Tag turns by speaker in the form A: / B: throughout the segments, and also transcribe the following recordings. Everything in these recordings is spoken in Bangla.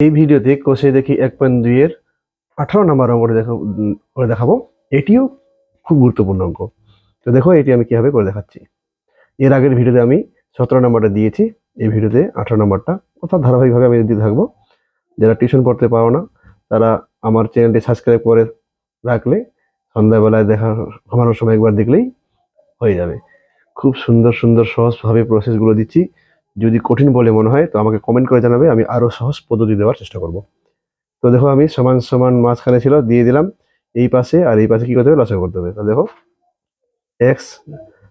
A: এই ভিডিওতে কষে দেখি 1.2 এর 18 নম্বর অঙ্কটা করে দেখাবো। এটিও খুব গুরুত্বপূর্ণ অঙ্ক। তো দেখো এটি আমি কিভাবে করে দেখাচ্ছি। এর আগের ভিডিওতে আমি 17 নম্বরটা দিয়েছি, এই ভিডিওতে 18 নম্বরটা, অর্থাৎ ধারাবাহিকভাবে আমি দিতে থাকবো। যারা টিউশন পড়তে পারো না তারা আমার চ্যানেলটি সাবস্ক্রাইব করে রাখলে সন্ধ্যাবেলায় ঘুমানোর সময় একবার দেখলেই হয়ে যাবে। খুব সুন্দর সুন্দর সহজভাবে প্রসেসগুলো দিচ্ছি। যদি কঠিন বলে মনে হয় তো আমাকে কমেন্ট করে জানাবে, আমি আরো সহজ পদ্ধতি দেওয়ার চেষ্টা করব। তো দেখো আমি সমান সমান মাঝখানে ছিল দিয়ে দিলাম, এই পাশে আর এই পাশে কি করতে হবে, লসাগু করতে হবে। তো দেখো এক্স,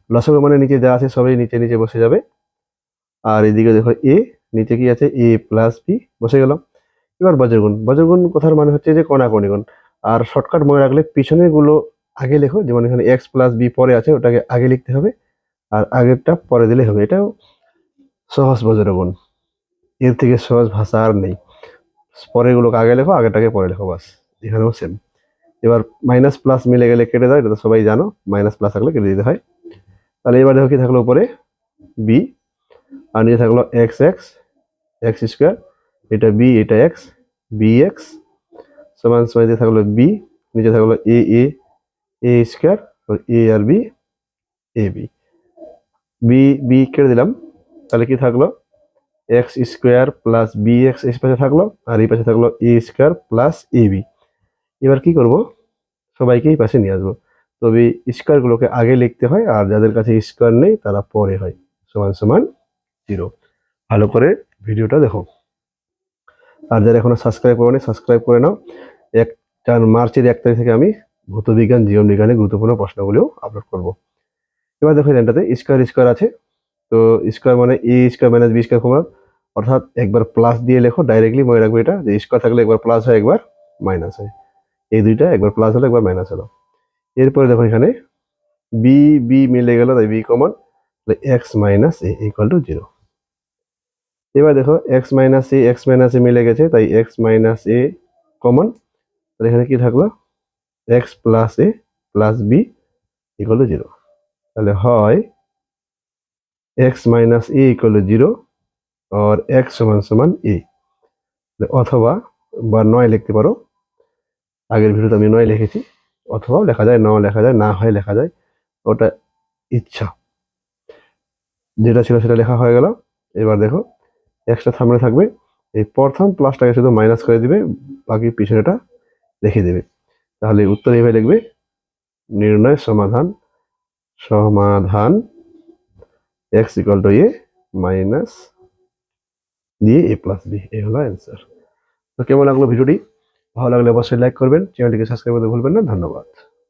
A: লসাগু মানে নিচে যা আছে সবই নিচে নিচে বসে যাবে। আর এদিকে দেখো এ, নিচে কি আছে, এ প্লাস বি বসে গেল। এবার বজ্রগুণ, বজ্রগুণ কথার মানে হচ্ছে যে কোণাকুণি গুণ। আর শর্টকাট মনে রাখলে পিছনের গুলো আগে লেখো, যেমন এখানে এক্স প্লাস বি পরে আছে ওটাকে আগে লিখতে হবে, আর আগেরটা পরে দিলে হবে। এটাও সহজ বজ্রগুণ, এর থেকে সহজ ভাষা আর নেই। পরের গুলোকে আগে লেখো, আগেরটাকে পরে লেখো, বাস। এখানেও সেম। এবার মাইনাস প্লাস মিলে গেলে কেটে দাও, এটা তো সবাই জানো, মাইনাস প্লাস থাকলে কেটে দিতে হয়। তাহলে এবার দেখো কি থাকলো উপরে, বি, আর নিচে থাকলো এক্স এক্স, এক্স স্কোয়ার, এটা বি এটা এক্স, বি এক্স সমান সমান দিয়ে থাকলো বি, নিচে থাকলো a a, a square, a আর b, a b, b b কেটে দিলাম। তাহলে কি থাকলো, x square plus b x এই পাশে থাকলো, আর এই পাশে থাকলো a square plus a b. এবার কি করব, সবাইকে এই পাশে নিয়ে আসবো। তবে স্কোয়ার গুলোকে আগে লিখতে হয়, আর যাদের কাছে স্কোয়ার নেই তারা পরে হয়। সমান সমান 0। ভালো করে ভিডিওটা দেখো। আর যারা এখনো সাবস্ক্রাইব করোনি সাবস্ক্রাইব করে নাও। মার্চের 1 তারিখ থেকে আমি ভৌতবিজ্ঞান জীবন বিজ্ঞানের গুরুত্বপূর্ণ প্রশ্নগুলিও আপলোড করব। এবার দেখো এটাতে স্কোয়ার স্কোয়ার আছে, তো স্কোয়ার মানে a square minus b square formula, অর্থাৎ একবার প্লাস দিয়ে লেখো, ডাইরেক্টলি মনে রাখবে এটা যে স্কোয়ার থাকলে একবার প্লাস হয় একবার মাইনাস হয়। এই দুইটা একবার প্লাস হলো একবার মাইনাস হলো। এরপরে দেখো এখানে বি বি মিলে গেল, তাই b common, x minus a equal to 0। এবার দেখো এক্স মাইনাস এ মিলে গেছে, তাই এক্স মাইনাস এ কমন। তাহলে এখানে কি থাকলো, x plus a plus b equal to 0। তাহলে হয় x minus a equal to 0 और x সমান সমান এ, অথবা বা 9 লিখতে পারো। আগের ভিডিওতে আমি 9 লিখেছি, অথবা লেখা যায়, ন লেখা যায়, না হয় লেখা যায়, ওটা ইচ্ছা। যেটা ছিল সেটা লেখা হয়ে গেল। এবার দেখো এক্সটা সামনে থাকবে, এই প্রথম প্লাসটাকে শুধু মাইনাস করে দিবে, বাকি পিছনেটা রেখে দেবে। তাহলে উত্তর এইভাবে লিখবে, নির্ণয় সমাধান সমাধান x equal to A minus দিয়ে এ প্লাস বি, এই হলো অ্যান্সার। তো কেমন লাগলো ভিডিওটি? ভালো লাগলে অবশ্যই লাইক করবেন, চ্যানেলটিকে সাবস্ক্রাইব করতে ভুলবেন না। ধন্যবাদ।